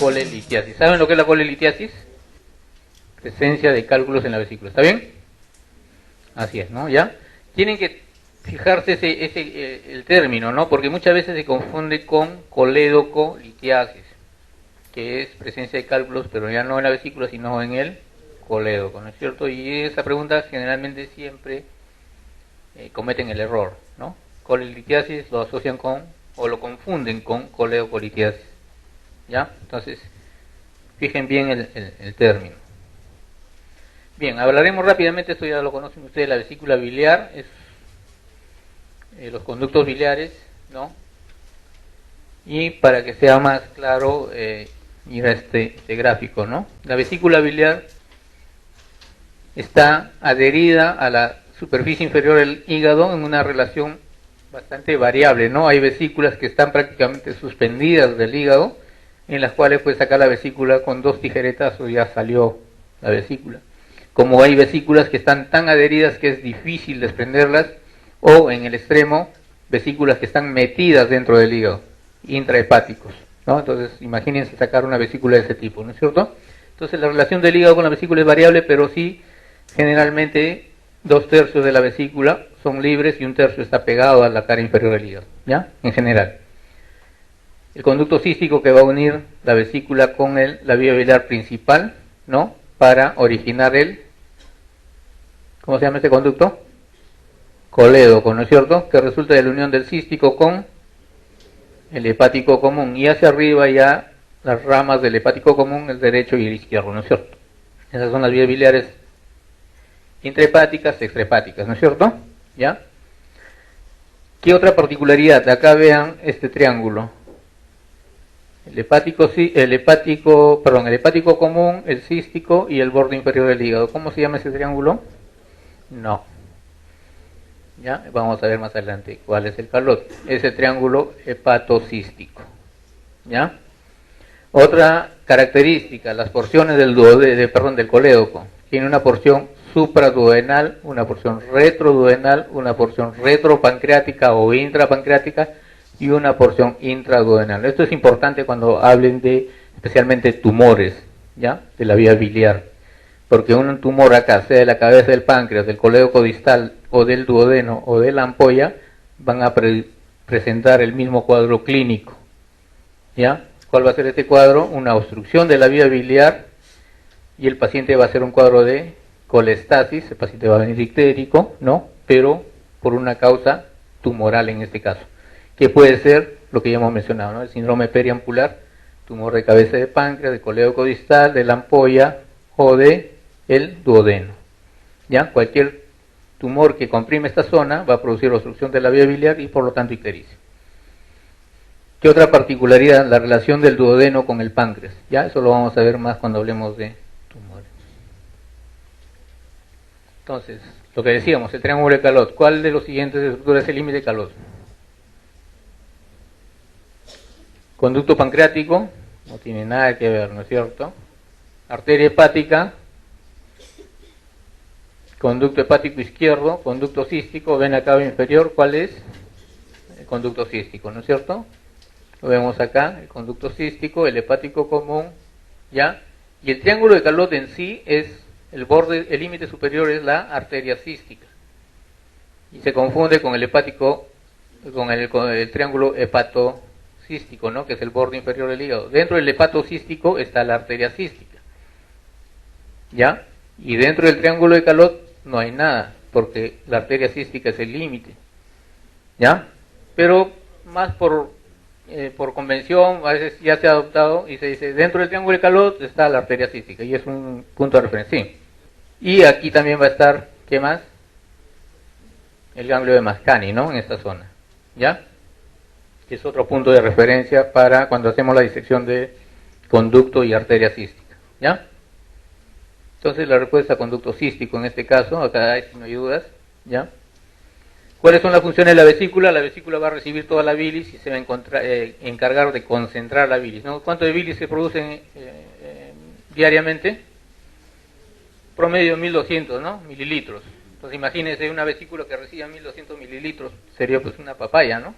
colelitiasis. ¿Saben lo que es la colelitiasis? Presencia de cálculos en la vesícula. ¿Está bien? Así es, ¿no? ¿Ya? Tienen que fijarse el término, ¿no? Porque muchas veces se confunde con colédoco-litiasis, que es presencia de cálculos, pero ya no en la vesícula, sino en el colédoco, ¿no es cierto? Y esa pregunta generalmente siempre cometen el error, ¿no? Colelitiasis lo asocian con, o lo confunden con colédoco-litiasis, ¿ya? Entonces, fijen bien el término. Bien, hablaremos rápidamente, esto ya lo conocen ustedes, la vesícula biliar, es los conductos biliares, ¿no? Y para que sea más claro, ir a este gráfico, ¿no? La vesícula biliar está adherida a la superficie inferior del hígado en una relación bastante variable, ¿no? Hay vesículas que están prácticamente suspendidas del hígado, en las cuales puedes sacar la vesícula con 2 tijeretas o ya salió la vesícula. Como hay vesículas que están tan adheridas que es difícil desprenderlas, o en el extremo, vesículas que están metidas dentro del hígado, intrahepáticos, ¿no? Entonces, imagínense sacar una vesícula de ese tipo, ¿no es cierto? Entonces, la relación del hígado con la vesícula es variable, pero sí, generalmente, 2/3 de la vesícula son libres y 1/3 está pegado a la cara inferior del hígado, ¿ya? En general. El conducto cístico que va a unir la vesícula con la vía biliar principal, ¿no? Para originar ¿cómo se llama este conducto? Colédoco, ¿no es cierto? Que resulta de la unión del cístico con el hepático común. Y hacia arriba ya las ramas del hepático común, el derecho y el izquierdo, ¿no es cierto? Esas son las vías biliares intrahepáticas, extrahepáticas, ¿no es cierto? ¿Ya? ¿Qué otra particularidad? Acá vean este triángulo. El hepático común, el cístico y el borde inferior del hígado. ¿Cómo se llama ese triángulo? No. ¿Ya? Vamos a ver más adelante cuál es el calot. Ese triángulo hepatocístico. ¿Ya? Otra característica, las porciones del colédoco. Tiene una porción supraduodenal, una porción retroduodenal, una porción retropancreática o intrapancreática y una porción intraduodenal. Esto es importante cuando hablen de especialmente tumores, ¿ya? De la vía biliar. Porque un tumor acá, sea de la cabeza del páncreas, del colédoco distal o del duodeno o de la ampolla, van a presentar el mismo cuadro clínico, ¿ya? ¿Cuál va a ser este cuadro? Una obstrucción de la vía biliar y el paciente va a hacer un cuadro de colestasis, el paciente va a venir ictérico, ¿no? Pero por una causa tumoral en este caso, que puede ser lo que ya hemos mencionado, ¿no? El síndrome periampular, tumor de cabeza de páncreas, de colédoco distal, de la ampolla o de el duodeno, ¿ya? Cualquier tumor que comprime esta zona va a producir obstrucción de la vía biliar y por lo tanto ictericia. ¿Qué otra particularidad? La relación del duodeno con el páncreas, ¿ya? Eso lo vamos a ver más cuando hablemos de tumores. Entonces, lo que decíamos, el triángulo de Calot. ¿Cuál de los siguientes estructuras es el límite de Calot? Conducto pancreático, no tiene nada que ver, ¿no es cierto? Arteria hepática, conducto hepático izquierdo, conducto cístico, vena cava inferior, ¿cuál es? El conducto cístico, ¿no es cierto? Lo vemos acá, el conducto cístico, el hepático común, ¿ya? Y el triángulo de Calot en sí es el borde, el límite superior es la arteria cística. Y se confunde con el hepático, con el triángulo hepatocístico, ¿no? Que es el borde inferior del hígado. Dentro del hepatocístico está la arteria cística, ¿ya? Y dentro del triángulo de Calot no hay nada, porque la arteria cística es el límite, ¿ya? Pero más por convención, a veces ya se ha adoptado y se dice, dentro del triángulo de Calot está la arteria cística, y es un punto de referencia, sí. Y aquí también va a estar, ¿qué más? El ganglio de Mascagni, ¿no? En esta zona, ¿ya? Que es otro punto de referencia para cuando hacemos la disección de conducto y arteria cística, ¿ya? Entonces la respuesta a conducto cístico en este caso, acá hay, si no hay dudas, ¿ya? ¿Cuáles son las funciones de la vesícula? La vesícula va a recibir toda la bilis y se va a encargar de concentrar la bilis, ¿no? ¿Cuánto de bilis se produce diariamente? Promedio 1200, ¿no? Mililitros. Entonces imagínense una vesícula que reciba 1200 mililitros, sería pues una papaya, ¿no?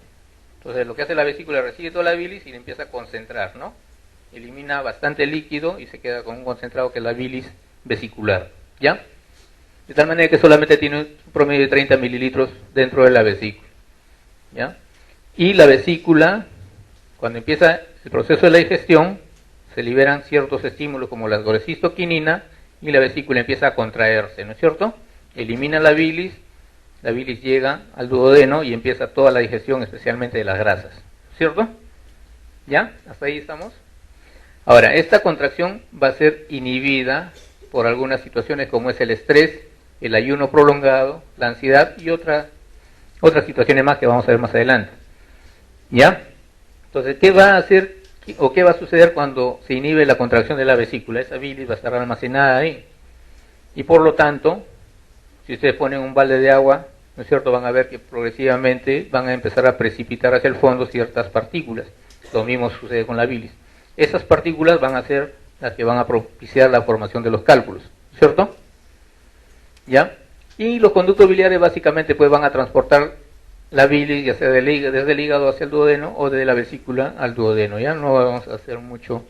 Entonces lo que hace la vesícula, recibe toda la bilis y la empieza a concentrar, ¿no? elimina bastante líquido y se queda con un concentrado que es la bilis vesicular, ¿ya? De tal manera que solamente tiene un promedio de 30 mililitros dentro de la vesícula, ¿ya? Y la vesícula, cuando empieza el proceso de la digestión, se liberan ciertos estímulos como la golecistoquinina y la vesícula empieza a contraerse, ¿no es cierto? Elimina la bilis llega al duodeno y empieza toda la digestión, especialmente de las grasas, ¿cierto? ¿Ya? ¿Hasta ahí estamos? Ahora, esta contracción va a ser inhibida por algunas situaciones como es el estrés, el ayuno prolongado, la ansiedad y otras situaciones más que vamos a ver más adelante. ¿Ya? Entonces, ¿qué va a hacer o qué va a suceder cuando se inhibe la contracción de la vesícula? Esa bilis va a estar almacenada ahí. Y por lo tanto, si ustedes ponen un balde de agua, ¿no es cierto?, van a ver que progresivamente van a empezar a precipitar hacia el fondo ciertas partículas. Lo mismo sucede con la bilis. Esas partículas van a ser las que van a propiciar la formación de los cálculos, ¿cierto? ¿Ya? Y los conductos biliares básicamente pues van a transportar la bilis, ya sea desde el hígado hacia el duodeno o de la vesícula al duodeno. Ya no vamos a hacer mucho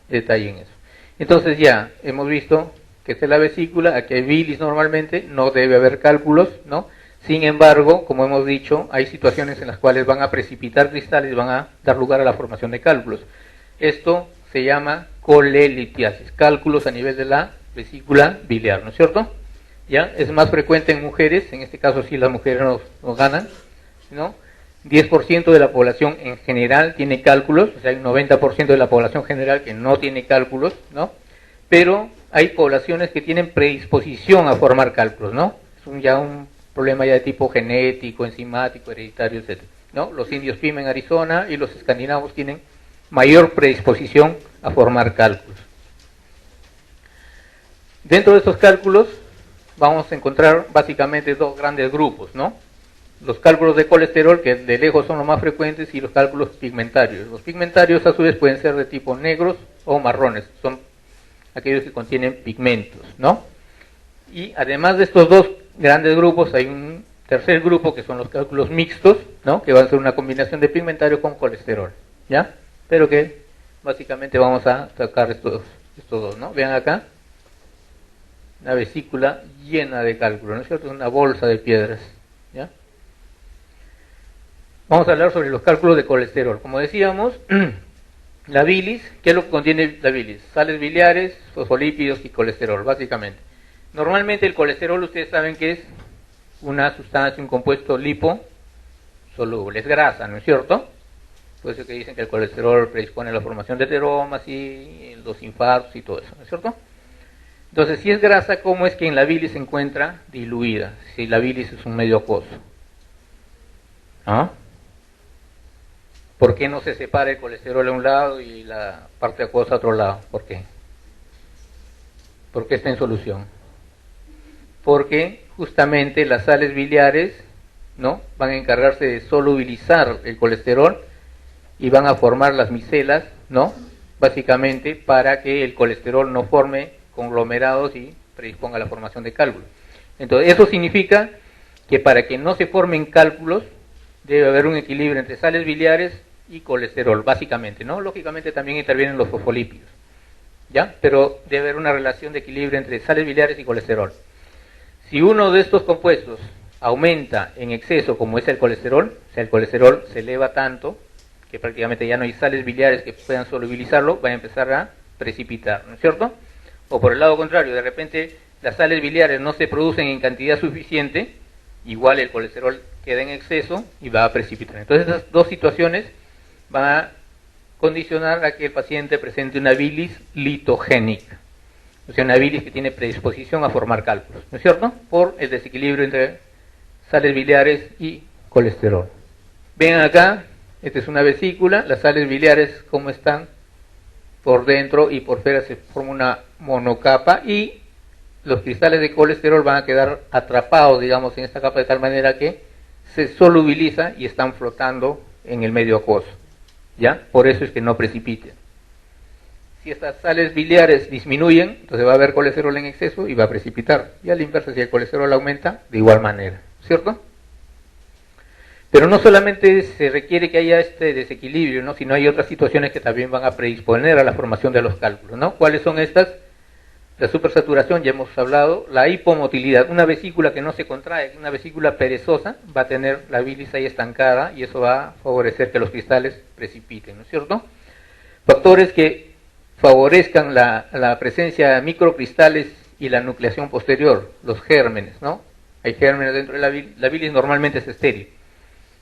detalle en eso. Entonces ya hemos visto que esta es la vesícula, aquí hay bilis normalmente, no debe haber cálculos, ¿no? Sin embargo, como hemos dicho, hay situaciones en las cuales van a precipitar cristales y van a dar lugar a la formación de cálculos. Esto se llama colelitiasis, cálculos a nivel de la vesícula biliar, ¿no es cierto? ¿Ya? Es más frecuente en mujeres, en este caso sí las mujeres nos ganan, ¿no? 10% de la población en general tiene cálculos, o sea, hay un 90% de la población general que no tiene cálculos, ¿no? Pero hay poblaciones que tienen predisposición a formar cálculos, ¿no? Es ya un problema ya de tipo genético, enzimático, hereditario, etc., ¿no? Los indios Pima en Arizona y los escandinavos tienen mayor predisposición a formar cálculos. Dentro de estos cálculos vamos a encontrar básicamente dos grandes grupos, ¿no? Los cálculos de colesterol, que de lejos son los más frecuentes, y los cálculos pigmentarios. Los pigmentarios a su vez pueden ser de tipo negros o marrones, son aquellos que contienen pigmentos, ¿no? Y además de estos dos grandes grupos hay un tercer grupo que son los cálculos mixtos, ¿no? Que van a ser una combinación de pigmentario con colesterol, ¿ya? Pero que básicamente vamos a sacar estos dos, ¿no? Vean acá, una vesícula llena de cálculos, ¿no es cierto? Es una bolsa de piedras, ¿ya? Vamos a hablar sobre los cálculos de colesterol. Como decíamos, la bilis, ¿qué es lo que contiene la bilis? Sales biliares, fosfolípidos y colesterol, básicamente. Normalmente el colesterol, ustedes saben que es una sustancia, un compuesto liposoluble, es grasa, ¿no es cierto? Por eso que dicen que el colesterol predispone a la formación de ateromas y los infartos y todo eso, ¿no es cierto? Entonces, si es grasa, ¿cómo es que en la bilis se encuentra diluida? Si la bilis es un medio acuoso. ¿Ah? ¿Por qué no se separa el colesterol a un lado y la parte acuosa a otro lado? ¿Por qué? ¿Por qué está en solución? Porque justamente las sales biliares, ¿no?, van a encargarse de solubilizar el colesterol y van a formar las micelas, ¿no?, básicamente para que el colesterol no forme conglomerados y predisponga a la formación de cálculos. Entonces, eso significa que para que no se formen cálculos debe haber un equilibrio entre sales biliares y colesterol, básicamente, ¿no? Lógicamente también intervienen los fosfolípidos, ¿ya? Pero debe haber una relación de equilibrio entre sales biliares y colesterol. Si uno de estos compuestos aumenta en exceso, como es el colesterol, o sea, el colesterol se eleva tanto que prácticamente ya no hay sales biliares que puedan solubilizarlo, va a empezar a precipitar, ¿no es cierto? O por el lado contrario, de repente las sales biliares no se producen en cantidad suficiente, igual el colesterol queda en exceso y va a precipitar. Entonces esas dos situaciones van a condicionar a que el paciente presente una bilis litogénica, o sea, una bilis que tiene predisposición a formar cálculos, ¿no es cierto? Por el desequilibrio entre sales biliares y colesterol. Ven acá, esta es una vesícula, las sales biliares como están por dentro y por fuera se forma una monocapa y los cristales de colesterol van a quedar atrapados, digamos, en esta capa de tal manera que se solubiliza y están flotando en el medio acuoso, ¿ya? Por eso es que no precipiten. Si estas sales biliares disminuyen, entonces va a haber colesterol en exceso y va a precipitar. Y a la inversa, si el colesterol aumenta, de igual manera, ¿cierto? Pero no solamente se requiere que haya este desequilibrio, ¿no? Sino hay otras situaciones que también van a predisponer a la formación de los cálculos, ¿no? ¿Cuáles son estas? La supersaturación, ya hemos hablado, la hipomotilidad, una vesícula que no se contrae, una vesícula perezosa, va a tener la bilis ahí estancada y eso va a favorecer que los cristales precipiten, ¿no es cierto? Factores que favorezcan la presencia de microcristales y la nucleación posterior, los gérmenes, ¿no? Hay gérmenes dentro de la bilis normalmente es estéril,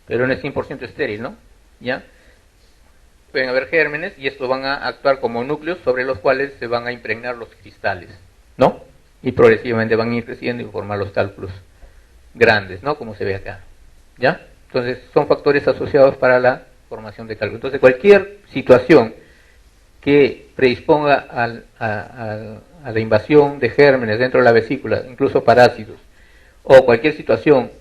pero no es 100% estéril, ¿no? ¿Ya? Pueden haber gérmenes y estos van a actuar como núcleos sobre los cuales se van a impregnar los cristales, ¿no? Y progresivamente van a ir creciendo y formar los cálculos grandes, ¿no? Como se ve acá, ¿ya? Entonces son factores asociados para la formación de cálculos. Entonces cualquier situación que predisponga a la invasión de gérmenes dentro de la vesícula, incluso parásitos, o cualquier situación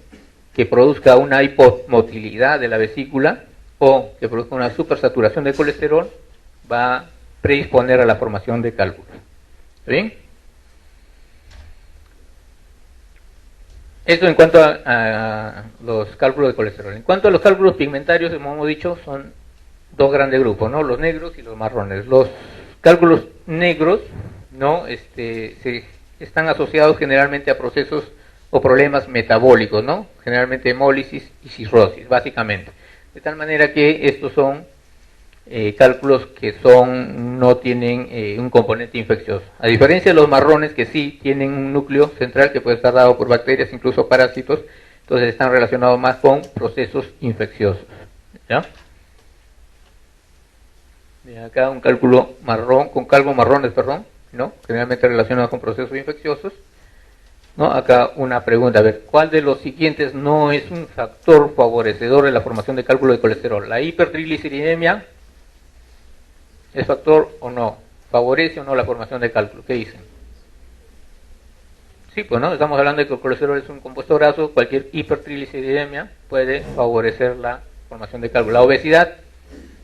que produzca una hipomotilidad de la vesícula, o que produzca una supersaturación de colesterol, va a predisponer a la formación de cálculos. ¿Está bien? Esto en cuanto a los cálculos de colesterol. En cuanto a los cálculos pigmentarios, como hemos dicho, son dos grandes grupos, ¿no? Los negros y los marrones. Los cálculos negros, ¿no? Están asociados generalmente a procesos o problemas metabólicos, ¿no? Generalmente hemólisis y cirrosis, básicamente. De tal manera que estos son cálculos que no tienen un componente infeccioso. A diferencia de los marrones que sí tienen un núcleo central que puede estar dado por bacterias, incluso parásitos, entonces están relacionados más con procesos infecciosos. ¿Ya? Acá un cálculo marrón, con calvos marrones, perdón, ¿no? Generalmente relacionados con procesos infecciosos. ¿No? Acá una pregunta, a ver, ¿cuál de los siguientes no es un factor favorecedor de la formación de cálculo de colesterol? ¿La hipertrigliceridemia es factor o no? ¿Favorece o no la formación de cálculo? ¿Qué dicen? Sí, pues no, estamos hablando de que el colesterol es un compuesto graso, cualquier hipertrigliceridemia puede favorecer la formación de cálculo. La obesidad,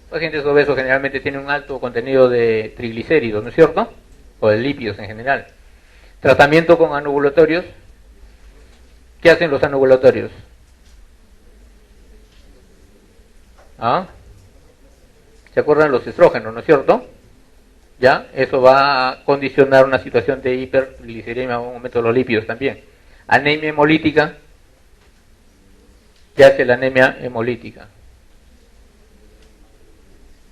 pacientes obesos generalmente tienen un alto contenido de triglicéridos, ¿no es cierto? O de lípidos en general. Tratamiento con anovulatorios. ¿Qué hacen los anovulatorios? ¿Ah? ¿Se acuerdan los estrógenos, no es cierto? ¿Ya? Eso va a condicionar una situación de hipergliceridemia, un aumento de los lípidos también. Anemia hemolítica. ¿Qué hace la anemia hemolítica?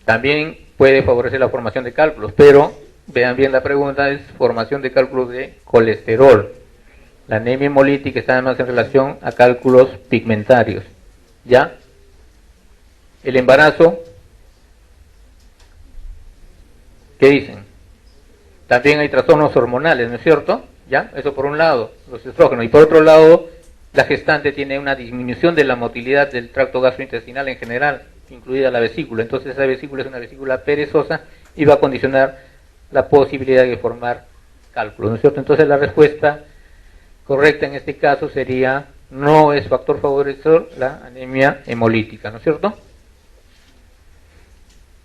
También puede favorecer la formación de cálculos, pero vean bien la pregunta, es formación de cálculos de colesterol. La anemia hemolítica está además en relación a cálculos pigmentarios. ¿Ya? El embarazo, ¿qué dicen? También hay trastornos hormonales, ¿no es cierto? ¿Ya? Eso por un lado, los estrógenos. Y por otro lado, la gestante tiene una disminución de la motilidad del tracto gastrointestinal en general, incluida la vesícula. Entonces esa vesícula es una vesícula perezosa y va a condicionar la posibilidad de formar cálculos, ¿no es cierto? Entonces la respuesta correcta en este caso sería no es factor favorecedor la anemia hemolítica, ¿no es cierto?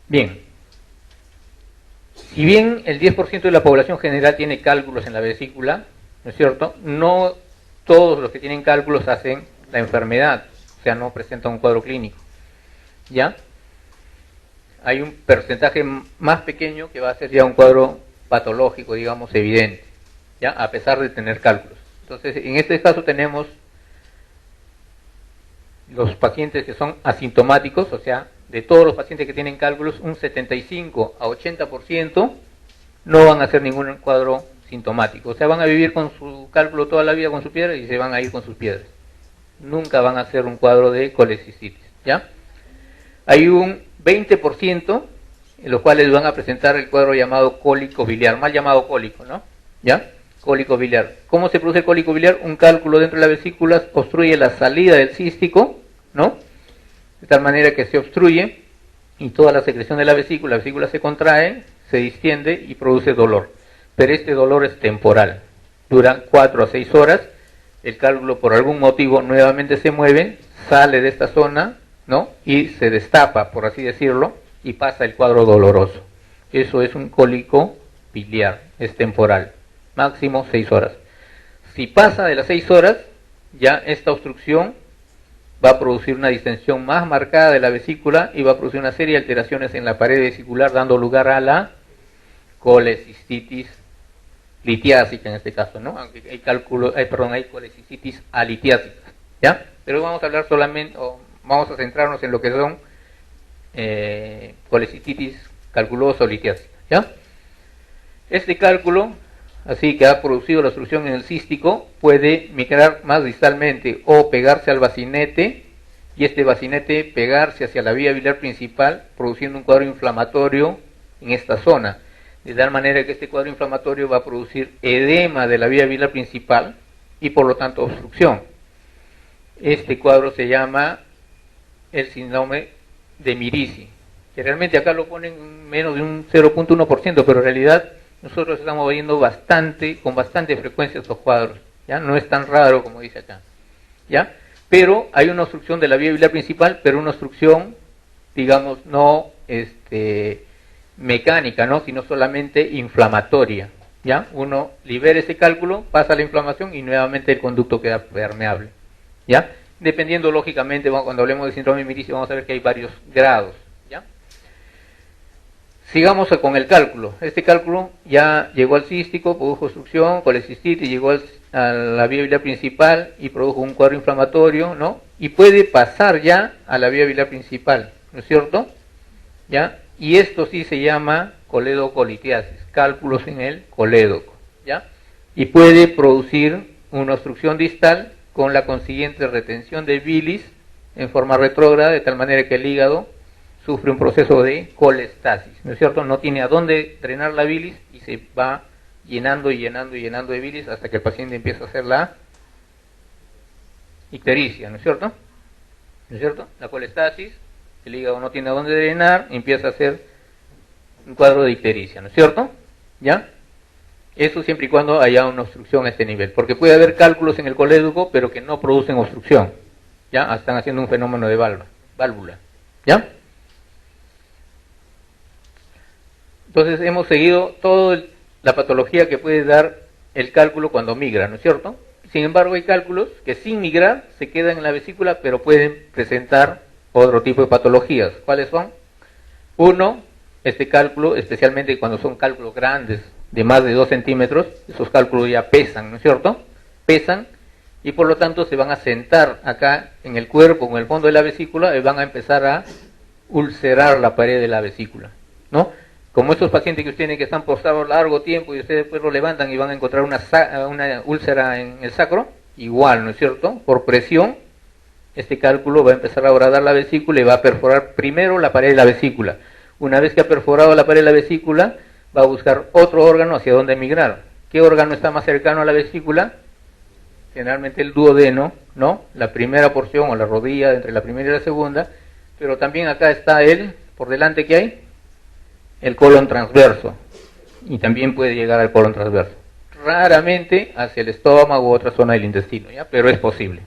Bien, si bien el 10% de la población general tiene cálculos en la vesícula, ¿no es cierto? No todos los que tienen cálculos hacen la enfermedad, o sea, no presentan un cuadro clínico, ¿ya? Hay un porcentaje más pequeño que va a ser ya un cuadro patológico, digamos, evidente, ¿ya? A pesar de tener cálculos. Entonces, en este caso tenemos los pacientes que son asintomáticos, o sea, de todos los pacientes que tienen cálculos, un 75 a 80% no van a hacer ningún cuadro sintomático. O sea, van a vivir con su cálculo toda la vida con su piedra y se van a ir con sus piedras. Nunca van a hacer un cuadro de colecicitis, ¿ya? Hay un 20% en los cuales van a presentar el cuadro llamado cólico biliar, mal llamado cólico, ¿no? ¿Ya? Cólico biliar. ¿Cómo se produce el cólico biliar? Un cálculo dentro de la vesícula obstruye la salida del cístico, ¿no? De tal manera que se obstruye y toda la secreción de la vesícula se contrae, se distiende y produce dolor. Pero este dolor es temporal, dura 4 a 6 horas, el cálculo por algún motivo nuevamente se mueve, sale de esta zona, ¿no? Y se destapa, por así decirlo, y pasa el cuadro doloroso. Eso es un cólico biliar, es temporal, máximo 6 horas. Si pasa de las 6 horas, ya esta obstrucción va a producir una distensión más marcada de la vesícula y va a producir una serie de alteraciones en la pared vesicular, dando lugar a la colecistitis litiásica en este caso, ¿no? Aunque hay colecistitis alitiásicas, ¿ya? Pero vamos a hablar solamente, o vamos a centrarnos en lo que son colecistitis calculosa o litiásica, ¿ya? Este cálculo, así que ha producido la obstrucción en el cístico, puede migrar más distalmente o pegarse al bacinete, y este bacinete pegarse hacia la vía biliar principal, produciendo un cuadro inflamatorio en esta zona, de tal manera que este cuadro inflamatorio va a producir edema de la vía biliar principal y por lo tanto obstrucción. Este cuadro se llama el síndrome de Mirici, que realmente acá lo ponen menos de un 0.1%, pero en realidad nosotros estamos viendo con bastante frecuencia estos cuadros, ¿ya? No es tan raro como dice acá, ¿ya? Pero hay una obstrucción de la vía biliar principal, pero una obstrucción, digamos, no mecánica, ¿no? Sino solamente inflamatoria, ¿ya? Uno libera ese cálculo, pasa la inflamación y nuevamente el conducto queda permeable, ¿ya? Dependiendo, lógicamente, cuando hablemos de síndrome de Mirici, vamos a ver que hay varios grados, ¿ya? Sigamos con el cálculo. Este cálculo ya llegó al cístico, produjo obstrucción, colecistitis, llegó a la vía biliar principal y produjo un cuadro inflamatorio, ¿no? Y puede pasar ya a la vía biliar principal, ¿no es cierto? ¿Ya? Y esto sí se llama coledocolitiasis, cálculos en el colédoco, ¿ya? Y puede producir una obstrucción distal con la consiguiente retención de bilis en forma retrógrada, de tal manera que el hígado sufre un proceso de colestasis, ¿no es cierto? No tiene a dónde drenar la bilis y se va llenando y llenando y llenando de bilis hasta que el paciente empieza a hacer la ictericia, ¿no es cierto? ¿No es cierto? La colestasis, el hígado no tiene a dónde drenar, empieza a hacer un cuadro de ictericia, ¿no es cierto? ¿Ya? Eso siempre y cuando haya una obstrucción a este nivel, porque puede haber cálculos en el colédoco, pero que no producen obstrucción, ¿ya? Están haciendo un fenómeno de válvula, ¿ya? Entonces hemos seguido toda la patología que puede dar el cálculo cuando migra, ¿no es cierto? Sin embargo, hay cálculos que sin migrar se quedan en la vesícula, pero pueden presentar otro tipo de patologías. ¿Cuáles son? Uno, este cálculo, especialmente cuando son cálculos grandes, de más de 2 centímetros, esos cálculos ya pesan, ¿no es cierto? Pesan y por lo tanto se van a sentar acá en el cuerpo, en el fondo de la vesícula, y van a empezar a ulcerar la pared de la vesícula, ¿no? Como estos pacientes que ustedes tienen que están postrados largo tiempo y ustedes después lo levantan y van a encontrar una úlcera en el sacro, igual, ¿no es cierto? Por presión, este cálculo va a empezar a horadar la vesícula y va a perforar primero la pared de la vesícula. Una vez que ha perforado la pared de la vesícula, va a buscar otro órgano hacia donde migrar. ¿Qué órgano está más cercano a la vesícula? Generalmente el duodeno, ¿no? La primera porción o la rodilla entre la primera y la segunda, pero también acá está por delante que hay, el colon transverso, y también puede llegar al colon transverso. Raramente hacia el estómago u otra zona del intestino, ¿ya? Pero es posible.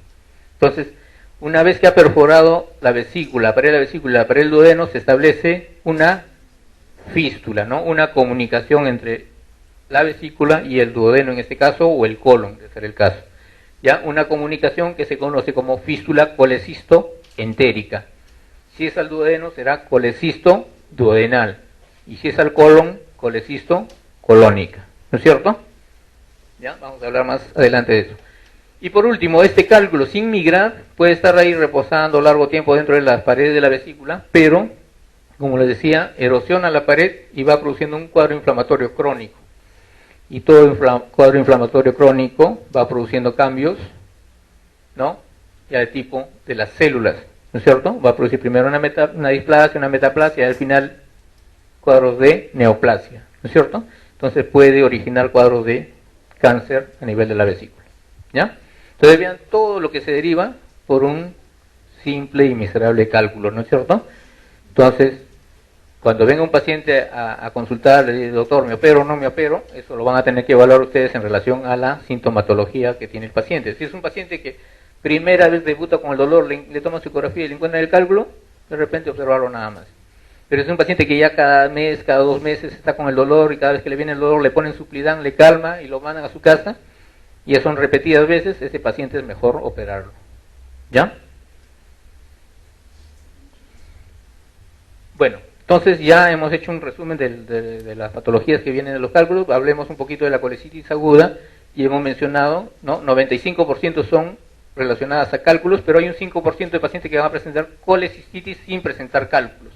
Entonces, una vez que ha perforado la vesícula, la pared de la vesícula, la pared del duodeno, se establece una fístula, ¿no? Una comunicación entre la vesícula y el duodeno en este caso, o el colon, de ser el caso. ¿Ya? Una comunicación que se conoce como fístula colecisto-entérica. Si es al duodeno, será colecisto-duodenal. Y si es al colon, colecisto-colónica. ¿No es cierto? ¿Ya? Vamos a hablar más adelante de eso. Y por último, este cálculo sin migrar puede estar ahí reposando largo tiempo dentro de las paredes de la vesícula, pero, como les decía, erosiona la pared y va produciendo un cuadro inflamatorio crónico. Y todo cuadro inflamatorio crónico va produciendo cambios, ¿no? Ya de tipo de las células, ¿no es cierto? Va a producir primero una displasia, una metaplasia y al final cuadros de neoplasia, ¿no es cierto? Entonces puede originar cuadros de cáncer a nivel de la vesícula, ¿ya? Entonces vean todo lo que se deriva por un simple y miserable cálculo, ¿no es cierto? Entonces, cuando venga un paciente a consultar, le dice, doctor, ¿me opero o no me opero? Eso lo van a tener que evaluar ustedes en relación a la sintomatología que tiene el paciente. Si es un paciente que primera vez debuta con el dolor, le toman su ecografía y le encuentran el cálculo, de repente observarlo nada más. Pero es un paciente que ya cada mes, cada 2 meses está con el dolor y cada vez que le viene el dolor le ponen Suplidán, le calma y lo mandan a su casa, y ya son repetidas veces, ese paciente es mejor operarlo, ¿ya? Bueno, entonces ya hemos hecho un resumen de las patologías que vienen de los cálculos. Hablemos un poquito de la colecitis aguda y hemos mencionado, ¿no? 95% son relacionadas a cálculos, pero hay un 5% de pacientes que van a presentar colecistitis sin presentar cálculos,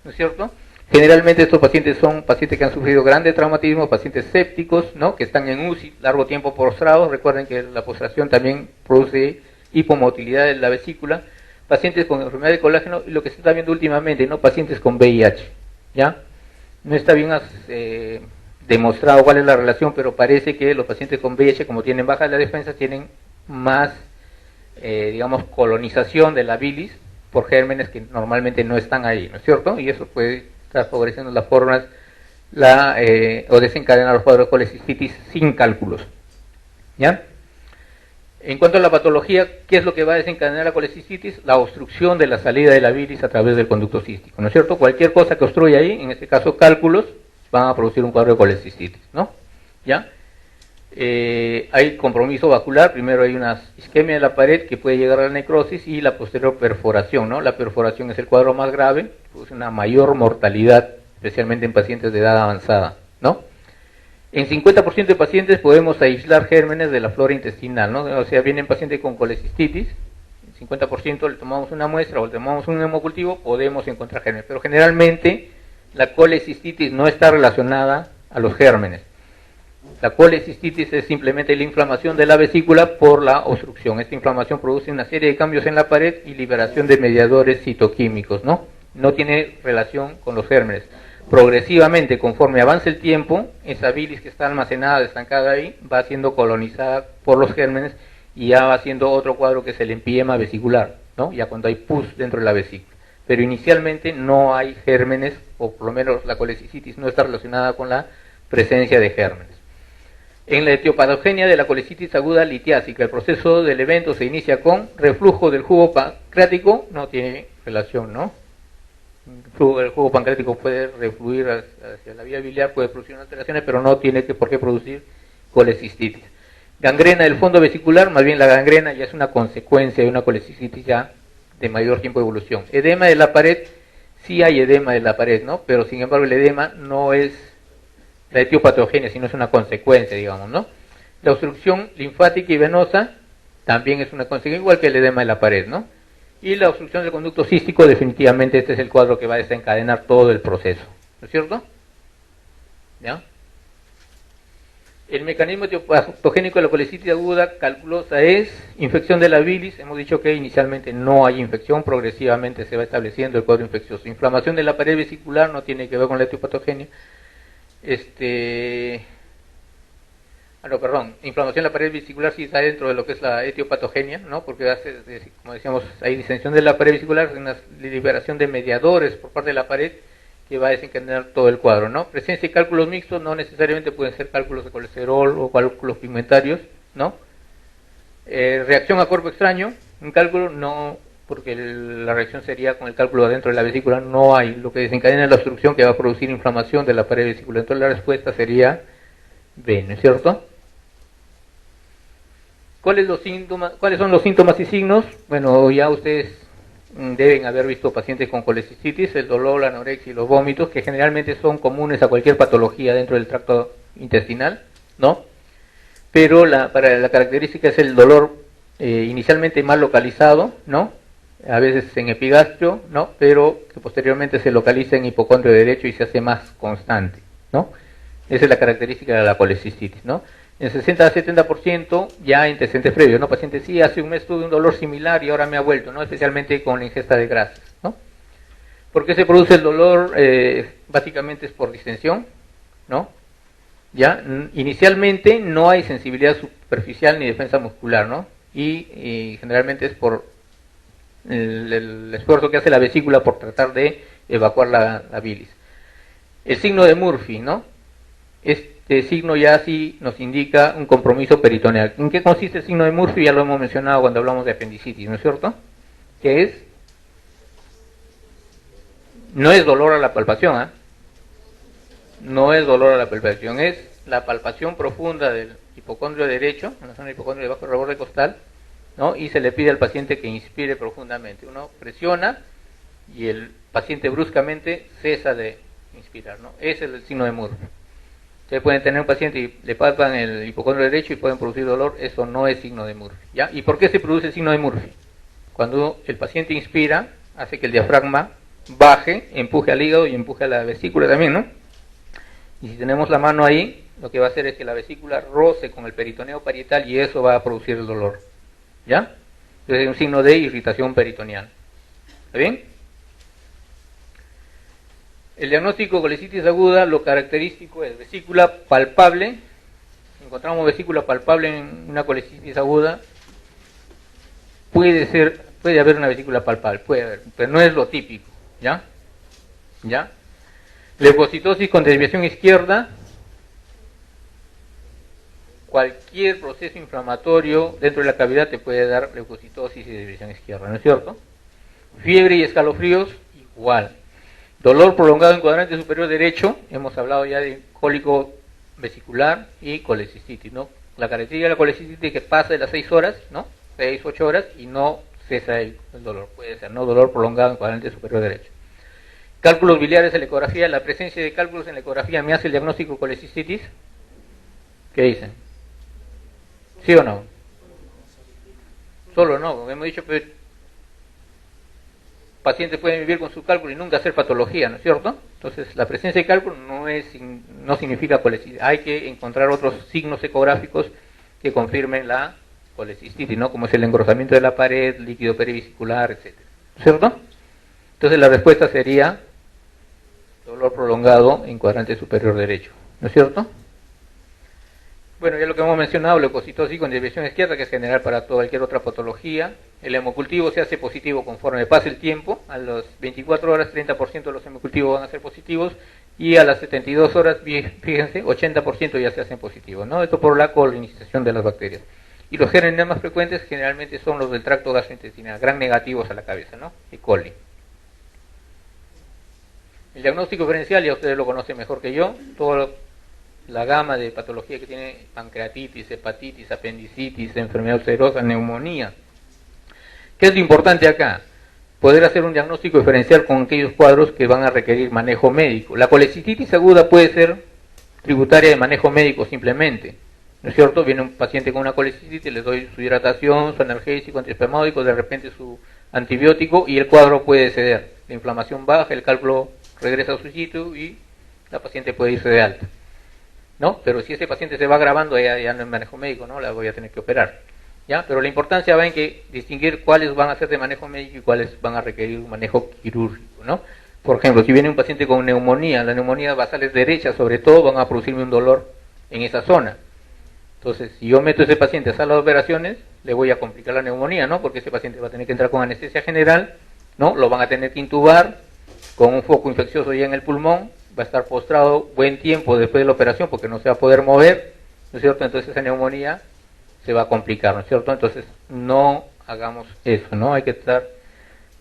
¿no es cierto? Generalmente estos pacientes son pacientes que han sufrido grandes traumatismos, pacientes sépticos, ¿no? Que están en UCI largo tiempo postrados. Recuerden que la postración también produce hipomotilidad de la vesícula. Pacientes con enfermedad de colágeno y lo que se está viendo últimamente, ¿no? Pacientes con VIH, ¿ya? No está bien demostrado cuál es la relación, pero parece que los pacientes con VIH, como tienen baja la defensa, tienen más, digamos, colonización de la bilis por gérmenes que normalmente no están ahí, ¿no es cierto? Y eso puede estar favoreciendo las formas, o desencadenar los cuadros de colecistitis sin cálculos, ¿ya? En cuanto a la patología, ¿qué es lo que va a desencadenar la colecistitis? La obstrucción de la salida de la bilis a través del conducto cístico, ¿no es cierto? Cualquier cosa que obstruya ahí, en este caso cálculos, van a producir un cuadro de colecistitis, ¿no? ¿Ya? Hay compromiso vascular, primero hay una isquemia de la pared que puede llegar a la necrosis y la posterior perforación, ¿no? La perforación es el cuadro más grave, produce una mayor mortalidad, especialmente en pacientes de edad avanzada, ¿no? En 50% de pacientes podemos aislar gérmenes de la flora intestinal, ¿no? O sea, vienen pacientes con colecistitis, en 50% le tomamos una muestra o le tomamos un hemocultivo, podemos encontrar gérmenes, pero generalmente la colecistitis no está relacionada a los gérmenes. La colecistitis es simplemente la inflamación de la vesícula por la obstrucción. Esta inflamación produce una serie de cambios en la pared y liberación de mediadores citoquímicos, ¿no? No tiene relación con los gérmenes. Progresivamente, conforme avance el tiempo, esa bilis que está almacenada, estancada ahí, va siendo colonizada por los gérmenes y ya va haciendo otro cuadro que es el empiema vesicular, ¿no? Ya cuando hay pus dentro de la vesícula. Pero inicialmente no hay gérmenes, o por lo menos la colecistitis no está relacionada con la presencia de gérmenes. En la etiopatogenia de la colecitis aguda litiásica, el proceso del evento se inicia con reflujo del jugo pancreático, no tiene relación, ¿no? El jugo pancreático puede refluir hacia la vía biliar, puede producir alteraciones, pero no tiene por qué producir colecistitis. Gangrena del fondo vesicular, más bien la gangrena ya es una consecuencia de una colecistitis ya de mayor tiempo de evolución. Edema de la pared, sí hay edema de la pared, ¿no? Pero sin embargo el edema no es la etiopatogenia, sino es una consecuencia, digamos, ¿no? La obstrucción linfática y venosa también es una consecuencia, igual que el edema de la pared, ¿no? Y la obstrucción del conducto cístico, definitivamente este es el cuadro que va a desencadenar todo el proceso, ¿no es cierto? ¿Ya? El mecanismo etiopatogénico de la colecitis aguda calculosa es infección de la bilis. Hemos dicho que inicialmente no hay infección, progresivamente se va estableciendo el cuadro infeccioso. Inflamación de la pared vesicular no tiene que ver con la etiopatogenia. Inflamación de la pared vesicular sí está dentro de lo que es la etiopatogenia, ¿no? Porque hace, como decíamos, hay distensión de la pared vesicular, una liberación de mediadores por parte de la pared que va a desencadenar todo el cuadro, ¿no? Presencia de cálculos mixtos, no necesariamente pueden ser cálculos de colesterol o cálculos pigmentarios, ¿no? Reacción a cuerpo extraño, un cálculo no, porque la reacción sería con el cálculo adentro de la vesícula, no hay, lo que desencadena es la obstrucción que va a producir inflamación de la pared vesicular, entonces la respuesta sería B, ¿no es cierto? ¿Cuáles son los síntomas y signos? Bueno, ya ustedes deben haber visto pacientes con colecistitis, el dolor, la anorexia y los vómitos, que generalmente son comunes a cualquier patología dentro del tracto intestinal, ¿no? Pero para la característica es el dolor inicialmente mal localizado, ¿no? A veces en epigastrio, ¿no? Pero que posteriormente se localiza en hipocondrio derecho y se hace más constante, ¿no? Esa es la característica de la colecistitis, ¿no? En 60 a 70% ya antecedentes previos, ¿no? Pacientes, sí, hace un mes tuve un dolor similar y ahora me ha vuelto, ¿no? Especialmente con la ingesta de grasas, ¿no? ¿Por qué se produce el dolor? Básicamente es por distensión, ¿no? Ya, inicialmente no hay sensibilidad superficial ni defensa muscular, ¿no? Y generalmente es por el esfuerzo que hace la vesícula por tratar de evacuar la bilis. El signo de Murphy, ¿no? Este signo ya sí nos indica un compromiso peritoneal. ¿En qué consiste el signo de Murphy? Ya lo hemos mencionado cuando hablamos de apendicitis, ¿no es cierto? ¿Qué es? No es dolor a la palpación, ¿ah? No es dolor a la palpación, es la palpación profunda del hipocondrio derecho, en la zona del hipocondrio debajo del reborde costal, ¿no? Y se le pide al paciente que inspire profundamente. Uno presiona y el paciente bruscamente cesa de inspirar, ¿no? Ese es el signo de Murphy. Ustedes pueden tener un paciente y le palpan el hipocondrio derecho y pueden producir dolor, eso no es signo de Murphy, ¿ya? ¿Y por qué se produce el signo de Murphy? Cuando el paciente inspira, hace que el diafragma baje, empuje al hígado y empuje a la vesícula también, ¿no? Y si tenemos la mano ahí, lo que va a hacer es que la vesícula roce con el peritoneo parietal y eso va a producir el dolor, ¿ya? Entonces es un signo de irritación peritoneal. ¿Está bien? El diagnóstico de colecitis aguda, lo característico es vesícula palpable. Encontramos vesícula palpable en una colecitis aguda. Puede haber una vesícula palpable, puede haber, pero no es lo típico, ¿ya? ¿Ya? Leucocitosis con desviación izquierda. Cualquier proceso inflamatorio dentro de la cavidad te puede dar leucocitosis y desviación izquierda, ¿no es cierto? Fiebre y escalofríos, igual. Dolor prolongado en cuadrante superior derecho, hemos hablado ya de cólico vesicular y colecistitis, ¿no? La característica de la colecistitis es que pasa de las 6 horas, ¿no? 6, 8 horas y no cesa el dolor, puede ser, ¿no? Dolor prolongado en cuadrante superior derecho. Cálculos biliares en la ecografía, la presencia de cálculos en la ecografía me hace el diagnóstico de colecistitis. ¿Qué dicen? ¿Sí o no? Solo no, como hemos dicho, pero pacientes pueden vivir con su cálculo y nunca hacer patología, ¿no es cierto? Entonces, la presencia de cálculo no significa colecistitis. Hay que encontrar otros signos ecográficos que confirmen la colecistitis, ¿no? Como es el engrosamiento de la pared, líquido perivesicular, etc. ¿Cierto? Entonces, la respuesta sería dolor prolongado en cuadrante superior derecho, ¿no es cierto? Bueno, ya lo que hemos mencionado, leucocitosis con desviación izquierda, que es general para cualquier otra patología. El hemocultivo se hace positivo conforme pase el tiempo. A las 24 horas, 30% de los hemocultivos van a ser positivos. Y a las 72 horas, fíjense, 80% ya se hacen positivos, ¿no? Esto por la colonización de las bacterias. Y los gérmenes más frecuentes generalmente son los del tracto gastrointestinal, gran negativos a la cabeza, ¿no? E. coli. El diagnóstico diferencial, ya ustedes lo conocen mejor que yo, toda la gama de patología que tiene pancreatitis, hepatitis, apendicitis, enfermedad ulcerosa, neumonía. ¿Qué es lo importante acá? Poder hacer un diagnóstico diferencial con aquellos cuadros que van a requerir manejo médico. La colecistitis aguda puede ser tributaria de manejo médico simplemente, ¿no es cierto? Viene un paciente con una colecistitis, le doy su hidratación, su analgésico, antiespasmódico, de repente su antibiótico y el cuadro puede ceder. La inflamación baja, el cálculo regresa a su sitio y la paciente puede irse de alta, ¿no? Pero si ese paciente se va agravando, ya no es manejo médico, ¿no? La voy a tener que operar, ¿ya? Pero la importancia va en que distinguir cuáles van a ser de manejo médico y cuáles van a requerir un manejo quirúrgico, ¿no? Por ejemplo, si viene un paciente con neumonía, la neumonía basales derecha sobre todo van a producirme un dolor en esa zona. Entonces, si yo meto a ese paciente a sala de operaciones, le voy a complicar la neumonía, ¿no? Porque ese paciente va a tener que entrar con anestesia general, ¿no? Lo van a tener que intubar con un foco infeccioso ya en el pulmón, va a estar postrado buen tiempo después de la operación porque no se va a poder mover, ¿no es cierto? Entonces esa neumonía se va a complicar, ¿no es cierto? Entonces no hagamos eso, ¿no? Hay que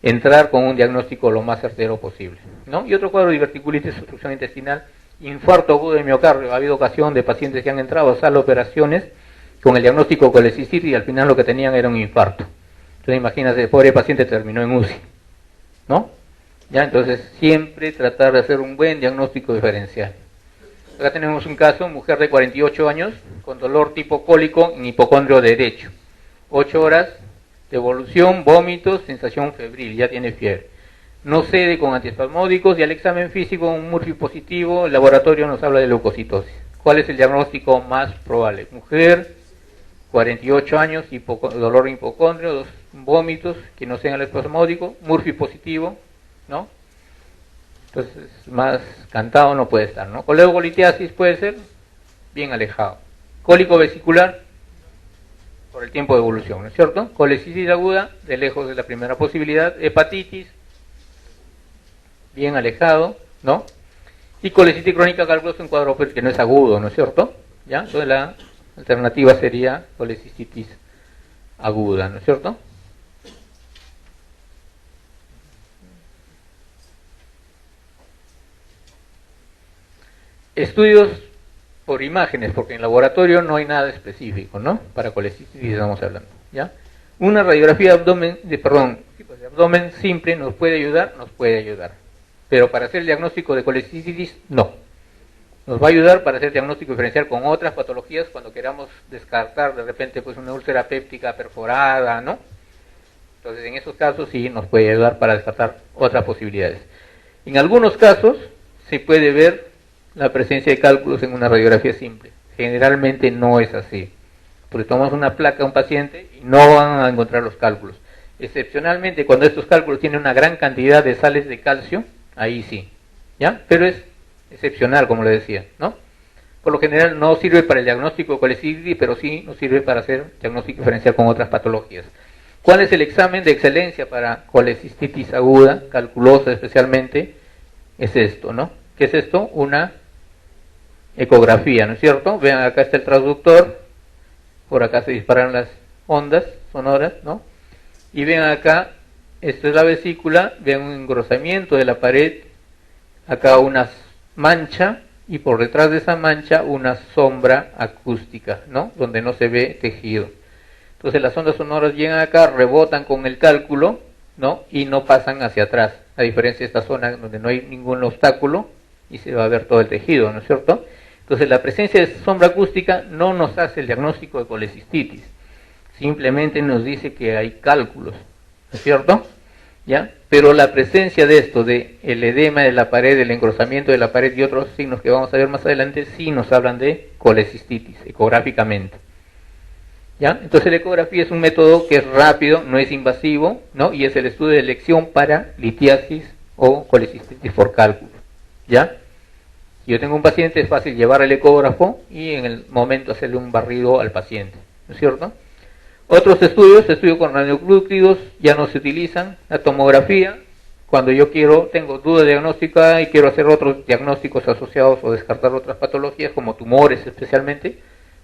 entrar con un diagnóstico lo más certero posible, ¿no? Y otro cuadro de diverticulitis, obstrucción intestinal, infarto agudo de miocardio. Ha habido ocasión de pacientes que han entrado a sala de operaciones con el diagnóstico de colecistitis y al final lo que tenían era un infarto. Entonces imagínate, el pobre paciente terminó en UCI, ¿no? ¿Ya? Entonces siempre tratar de hacer un buen diagnóstico diferencial. Acá tenemos un caso, mujer de 48 años con dolor tipo cólico en hipocondrio derecho, 8 horas de evolución, vómitos, sensación febril, ya tiene fiebre, no cede con antiespasmódicos y al examen físico un Murphy positivo, el laboratorio nos habla de leucocitosis. ¿Cuál es el diagnóstico más probable? Mujer, 48 años, dolor en hipocondrio, 2 vómitos que no sean el espasmódico, Murphy positivo, ¿no? Entonces, más cantado no puede estar, ¿no? Coledocolitiasis puede ser bien alejado. Cólico vesicular, por el tiempo de evolución, ¿no es cierto? Colecitis aguda, de lejos de la primera posibilidad. Hepatitis, bien alejado, ¿no? Y colecitis crónica calculosa, un cuadro que no es agudo, ¿no es cierto? ¿Ya? Entonces la alternativa sería colecitis aguda, ¿no es cierto? Estudios por imágenes, porque en laboratorio no hay nada específico, ¿no? Para colecitis estamos hablando, ¿ya? Una radiografía de abdomen, abdomen simple nos puede ayudar. Pero para hacer el diagnóstico de colecistitis, no. Nos va a ayudar para hacer diagnóstico diferencial con otras patologías cuando queramos descartar de repente pues una úlcera péptica perforada, ¿no? Entonces en esos casos sí nos puede ayudar para descartar otras posibilidades. En algunos casos se puede ver la presencia de cálculos en una radiografía simple. Generalmente no es así. Porque tomamos una placa a un paciente y no van a encontrar los cálculos. Excepcionalmente cuando estos cálculos tienen una gran cantidad de sales de calcio, ahí sí, ¿ya? Pero es excepcional, como le decía, ¿no? Por lo general no sirve para el diagnóstico de colecistitis, pero sí nos sirve para hacer diagnóstico diferencial con otras patologías. ¿Cuál es el examen de excelencia para colecistitis aguda, calculosa especialmente? Es esto, ¿no? ¿Qué es esto? Una ecografía, ¿no es cierto? Vean, acá está el transductor, por acá se disparan las ondas sonoras, ¿no? Y vean acá, esto es la vesícula, vean un engrosamiento de la pared, acá una mancha, y por detrás de esa mancha una sombra acústica, ¿no? Donde no se ve tejido. Entonces las ondas sonoras llegan acá, rebotan con el cálculo, ¿no? Y no pasan hacia atrás, a diferencia de esta zona donde no hay ningún obstáculo y se va a ver todo el tejido, ¿no es cierto? Entonces la presencia de sombra acústica no nos hace el diagnóstico de colecistitis, simplemente nos dice que hay cálculos, ¿no es cierto? ¿Ya? Pero la presencia de esto, de el edema de la pared, el engrosamiento de la pared y otros signos que vamos a ver más adelante, sí nos hablan de colecistitis, ecográficamente. ¿Ya? Entonces la ecografía es un método que es rápido, no es invasivo, ¿no? Y es el estudio de elección para litiasis o colecistitis por cálculo. ¿Ya? Si yo tengo un paciente, es fácil llevar el ecógrafo y en el momento hacerle un barrido al paciente, ¿no es cierto? Otros estudios con radioglúcidos ya no se utilizan. La tomografía, cuando yo tengo duda diagnóstica y quiero hacer otros diagnósticos asociados o descartar otras patologías, como tumores especialmente,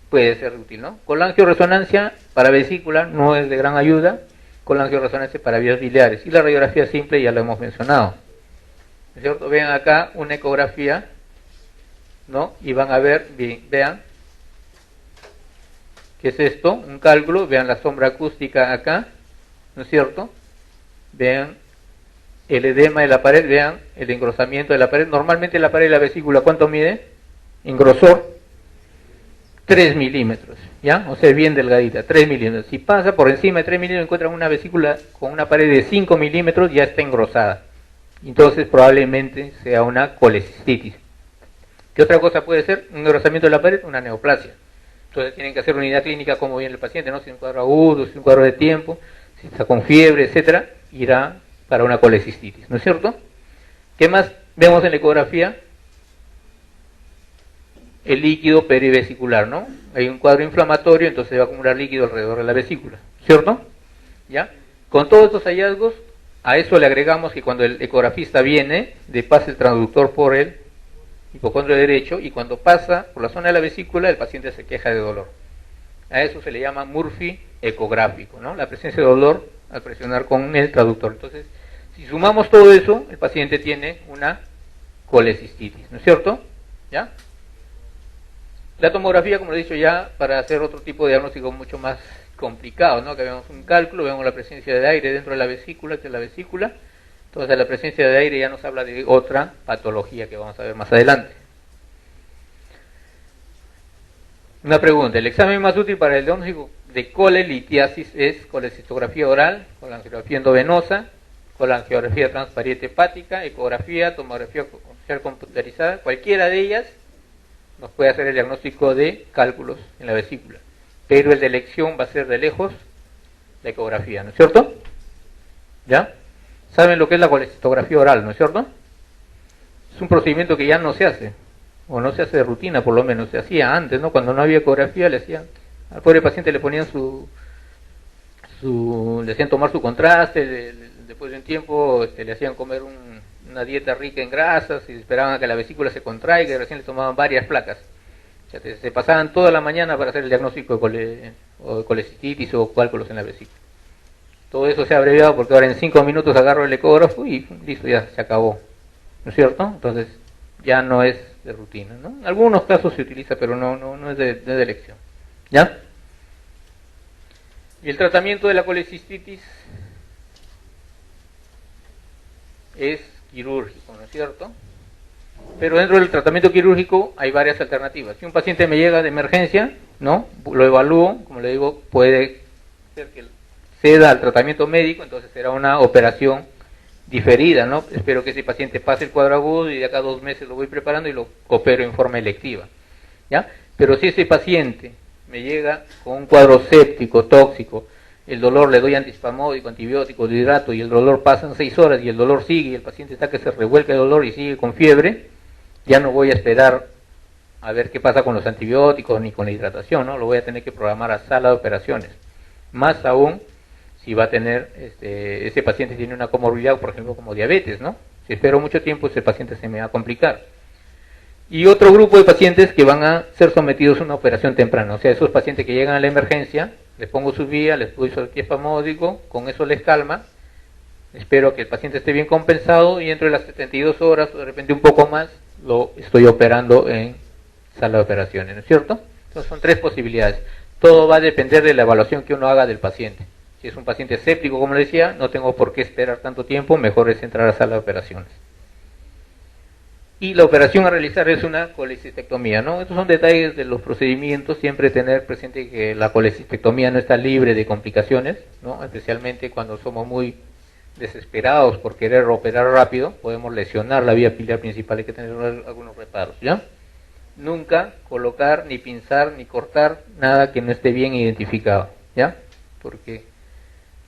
puede ser útil, ¿no? Colangioresonancia para vesícula no es de gran ayuda, colangioresonancia para vías biliares. Y la radiografía simple ya lo hemos mencionado, ¿no es cierto? Vean acá una ecografía, ¿no? Y van a ver, vean, ¿qué es esto? Un cálculo, vean la sombra acústica acá, ¿no es cierto? Vean el edema de la pared, vean el engrosamiento de la pared. Normalmente la pared de la vesícula, ¿cuánto mide? En grosor, 3 milímetros, ¿ya? O sea, bien delgadita, 3 milímetros. Si pasa por encima de 3 milímetros, encuentran una vesícula con una pared de 5 milímetros, ya está engrosada. Entonces probablemente sea una colecistitis. ¿Qué otra cosa puede ser? Un engrosamiento de la pared, una neoplasia. Entonces tienen que hacer una unidad clínica como viene el paciente, ¿no? Si es un cuadro agudo, si es un cuadro de tiempo, si está con fiebre, etcétera, irá para una colecistitis, ¿no es cierto? ¿Qué más vemos en la ecografía? El líquido perivesicular, ¿no? Hay un cuadro inflamatorio, entonces se va a acumular líquido alrededor de la vesícula, ¿cierto? ¿Ya? Con todos estos hallazgos, a eso le agregamos que cuando el ecografista viene, le pasa el transductor por el hipocondrio derecho, y cuando pasa por la zona de la vesícula, el paciente se queja de dolor. A eso se le llama Murphy ecográfico, ¿no? La presencia de dolor al presionar con el traductor. Entonces, si sumamos todo eso, el paciente tiene una colecistitis, ¿no es cierto? ¿Ya? La tomografía, como lo he dicho ya, para hacer otro tipo de diagnóstico mucho más complicado, ¿no? Que vemos un cálculo, vemos la presencia de aire dentro de la vesícula, que es la vesícula. Entonces la presencia de aire ya nos habla de otra patología que vamos a ver más adelante. Una pregunta, el examen más útil para el diagnóstico de colelitiasis es colecistografía oral, colangiografía endovenosa, colangiografía transparente hepática, ecografía, tomografía computarizada. Cualquiera de ellas nos puede hacer el diagnóstico de cálculos en la vesícula, pero el de elección va a ser de lejos la ecografía, ¿no es cierto? ¿Ya? ¿Saben lo que es la colecistografía oral, no es cierto? Es un procedimiento que ya no se hace, o no se hace de rutina por lo menos, se hacía antes, ¿no? Cuando no había ecografía le hacían, al pobre paciente le ponían le hacían tomar su contraste, después de un tiempo le hacían comer una dieta rica en grasas y esperaban a que la vesícula se contraiga y recién le tomaban varias placas. O sea, se pasaban toda la mañana para hacer el diagnóstico de colecistitis o cálculos en la vesícula. Todo eso se ha abreviado porque ahora en 5 minutos agarro el ecógrafo y listo, ya se acabó, ¿no es cierto? Entonces ya no es de rutina, ¿no? En algunos casos se utiliza, pero no es de elección, ¿ya? Y el tratamiento de la colecistitis es quirúrgico, ¿no es cierto? Pero dentro del tratamiento quirúrgico hay varias alternativas. Si un paciente me llega de emergencia, ¿no? Lo evalúo, como le digo, puede ser que ceda al tratamiento médico, entonces será una operación diferida, ¿no? Espero que ese paciente pase el cuadro agudo y de acá a 2 meses lo voy preparando y lo opero en forma electiva, ¿ya? Pero si ese paciente me llega con un cuadro séptico, tóxico, el dolor le doy antispasmódico, antibiótico, hidrato y el dolor pasan 6 horas y el dolor sigue y el paciente está que se revuelca el dolor y sigue con fiebre, ya no voy a esperar a ver qué pasa con los antibióticos ni con la hidratación, ¿no? Lo voy a tener que programar a sala de operaciones. Más aún si va a tener, ese paciente tiene una comorbilidad, por ejemplo, como diabetes, ¿no? Si espero mucho tiempo, ese paciente se me va a complicar. Y otro grupo de pacientes que van a ser sometidos a una operación temprana, o sea, esos pacientes que llegan a la emergencia, les pongo su vía, les doy su antiespasmódico, con eso les calma, espero que el paciente esté bien compensado y dentro de las 72 horas, o de repente un poco más, lo estoy operando en sala de operaciones, ¿no es cierto? Entonces son 3 posibilidades. Todo va a depender de la evaluación que uno haga del paciente. Si es un paciente séptico, como le decía, no tengo por qué esperar tanto tiempo, mejor es entrar a sala de operaciones. Y la operación a realizar es una colecistectomía, ¿no? Estos son detalles de los procedimientos, siempre tener presente que la colecistectomía no está libre de complicaciones, ¿no? Especialmente cuando somos muy desesperados por querer operar rápido, podemos lesionar la vía piliar principal, hay que tener algunos reparos, ¿ya? Nunca colocar, ni pinzar, ni cortar nada que no esté bien identificado, ¿ya? Porque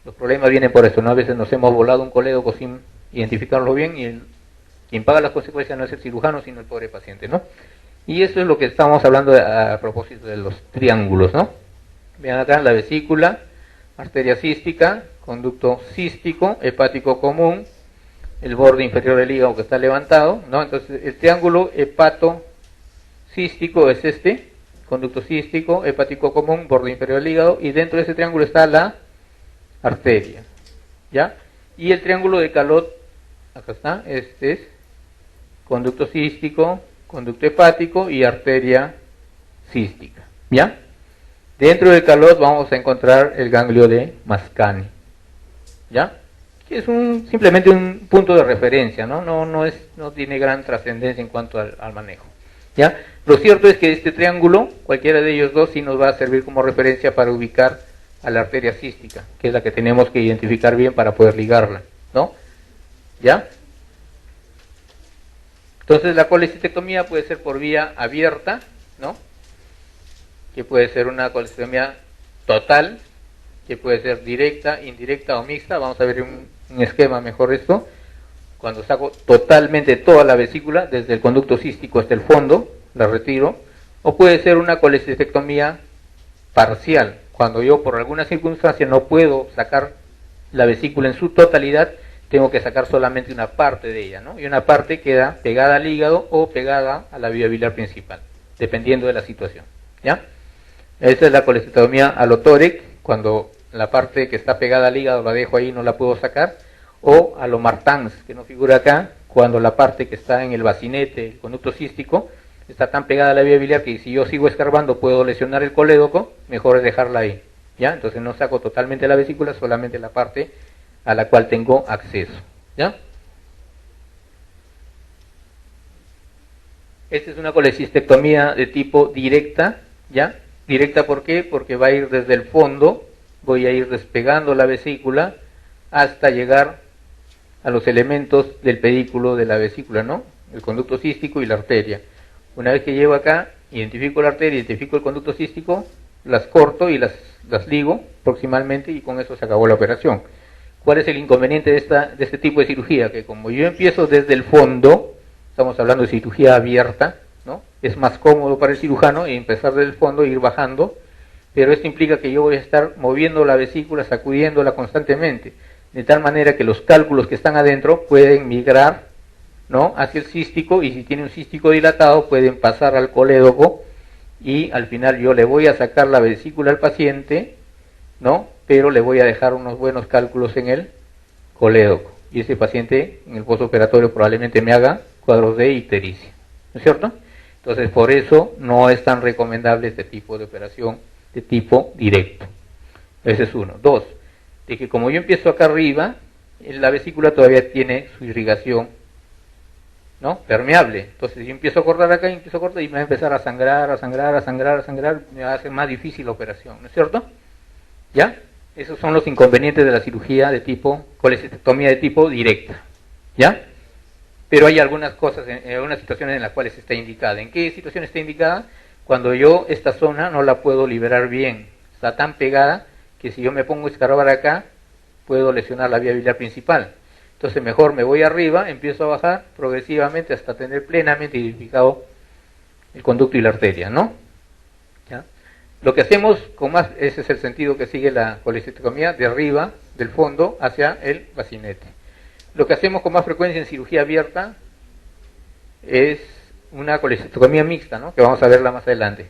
los problemas vienen por eso, ¿no? A veces nos hemos volado un colédoco sin identificarlo bien y quien paga las consecuencias no es el cirujano, sino el pobre paciente, ¿no? Y eso es lo que estamos hablando a propósito de los triángulos, ¿no? Vean acá la vesícula, arteria cística, conducto cístico, hepático común, el borde inferior del hígado que está levantado, ¿no? Entonces el triángulo hepato cístico es este, conducto cístico, hepático común, borde inferior del hígado, y dentro de ese triángulo está la arteria, ¿ya? Y el triángulo de Calot, acá está, este es conducto cístico, conducto hepático y arteria cística, ¿ya? Dentro del Calot vamos a encontrar el ganglio de Mascagni, ¿ya? Que es simplemente un punto de referencia, ¿no? No tiene gran trascendencia en cuanto al manejo, ¿ya? Lo cierto es que este triángulo, cualquiera de ellos dos, sí nos va a servir como referencia para ubicar a la arteria cística, que es la que tenemos que identificar bien para poder ligarla, ¿no? ¿Ya? Entonces la colecistectomía puede ser por vía abierta, ¿no? Que puede ser una colecistectomía total, que puede ser directa, indirecta o mixta. Vamos a ver un esquema mejor esto. Cuando saco totalmente toda la vesícula, desde el conducto cístico hasta el fondo, la retiro. O puede ser una colecistectomía parcial, cuando yo por alguna circunstancia no puedo sacar la vesícula en su totalidad, tengo que sacar solamente una parte de ella, ¿no? Y una parte queda pegada al hígado o pegada a la vía biliar principal, dependiendo de la situación, ¿ya? Esa es la colecistectomía allotóric, cuando la parte que está pegada al hígado la dejo ahí y no la puedo sacar, o a lo Martens, que no figura acá, cuando la parte que está en el bacinete, el conducto cístico, está tan pegada a la vía biliar que si yo sigo escarbando puedo lesionar el colédoco, mejor es dejarla ahí, ¿ya? Entonces no saco totalmente la vesícula, solamente la parte a la cual tengo acceso, ¿ya? Esta es una colecistectomía de tipo directa, ¿ya? Directa, ¿por qué? Porque va a ir desde el fondo, voy a ir despegando la vesícula hasta llegar a los elementos del pedículo de la vesícula, ¿no? El conducto cístico y la arteria. Una vez que llego acá, identifico la arteria, identifico el conducto cístico, las corto y las ligo proximalmente y con eso se acabó la operación. ¿Cuál es el inconveniente de este tipo de cirugía? Que como yo empiezo desde el fondo, estamos hablando de cirugía abierta, ¿no? Es más cómodo para el cirujano empezar desde el fondo e ir bajando, pero esto implica que yo voy a estar moviendo la vesícula, sacudiéndola constantemente, de tal manera que los cálculos que están adentro pueden migrar, ¿no?, hacia el cístico, y si tiene un cístico dilatado pueden pasar al colédoco y al final yo le voy a sacar la vesícula al paciente, ¿no?, pero le voy a dejar unos buenos cálculos en el colédoco y ese paciente en el postoperatorio probablemente me haga cuadros de ictericia, ¿no es cierto? Entonces por eso no es tan recomendable este tipo de operación de tipo directo. Ese es uno. Dos, de que como yo empiezo acá arriba, la vesícula todavía tiene su irrigación, ¿no? Permeable. Entonces yo empiezo a cortar acá, empiezo a cortar y me va a empezar a sangrar, me va a hacer más difícil la operación, ¿no es cierto? ¿Ya? Esos son los inconvenientes de la cirugía de tipo, colecistectomía de tipo directa, ¿ya? Pero hay algunas cosas, algunas situaciones en las cuales está indicada. ¿En qué situación está indicada? Cuando yo esta zona no la puedo liberar bien, está tan pegada que si yo me pongo a escarbar acá, puedo lesionar la vía biliar principal. Entonces mejor me voy arriba, empiezo a bajar progresivamente hasta tener plenamente identificado el conducto y la arteria, ¿no? ¿Ya? Lo que hacemos con más, ese es el sentido que sigue la colecistectomía, de arriba, del fondo, hacia el bacinete. Lo que hacemos con más frecuencia en cirugía abierta es una colecistectomía mixta, ¿no? Que vamos a verla más adelante.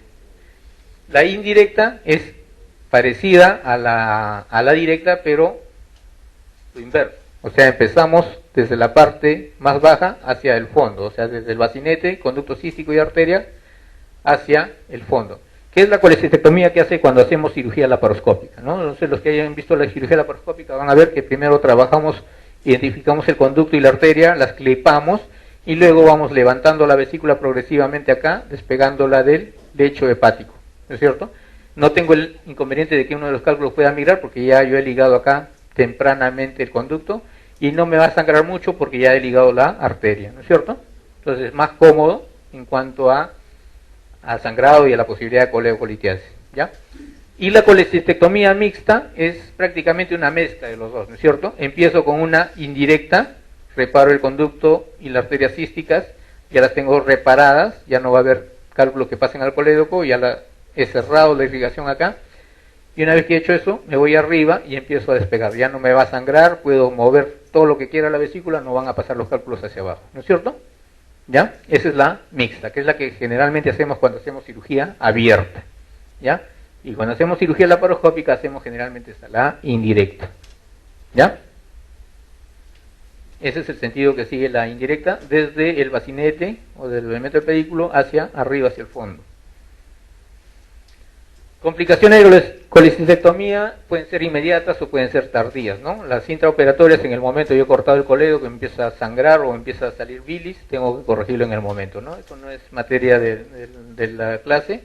La indirecta es parecida a la directa, pero lo inverso. O sea, empezamos desde la parte más baja hacia el fondo, o sea, desde el bacinete, conducto cístico y arteria, hacia el fondo. ¿Qué es la colecistectomía que hace cuando hacemos cirugía laparoscópica, ¿no? Entonces, los que hayan visto la cirugía laparoscópica van a ver que primero trabajamos, identificamos el conducto y la arteria, las clipamos, y luego vamos levantando la vesícula progresivamente acá, despegándola del lecho hepático, ¿no es cierto? No tengo el inconveniente de que uno de los cálculos pueda migrar, porque ya yo he ligado acá tempranamente el conducto, y no me va a sangrar mucho porque ya he ligado la arteria, ¿no es cierto? Entonces es más cómodo en cuanto al sangrado y a la posibilidad de coleocolitiasis, ¿ya? Y la colecistectomía mixta es prácticamente una mezcla de los dos, ¿no es cierto? Empiezo con una indirecta, reparo el conducto y las arterias císticas, ya las tengo reparadas, ya no va a haber cálculos que pasen al colédoco, ya he cerrado la irrigación acá, y una vez que he hecho eso, me voy arriba y empiezo a despegar. Ya no me va a sangrar, puedo mover todo lo que quiera la vesícula, no van a pasar los cálculos hacia abajo, ¿no es cierto? ¿Ya? Esa es la mixta, que es la que generalmente hacemos cuando hacemos cirugía abierta, ¿ya? Y cuando hacemos cirugía laparoscópica hacemos generalmente esta, la indirecta, ¿ya? Ese es el sentido que sigue la indirecta, desde el bacinete o del elemento del pedículo hacia arriba, hacia el fondo. Complicaciones de colecistectomía pueden ser inmediatas o pueden ser tardías, ¿no? Las intraoperatorias, en el momento yo he cortado el colédoco, que empieza a sangrar o empieza a salir bilis, tengo que corregirlo en el momento, ¿no? Eso no es materia de la clase,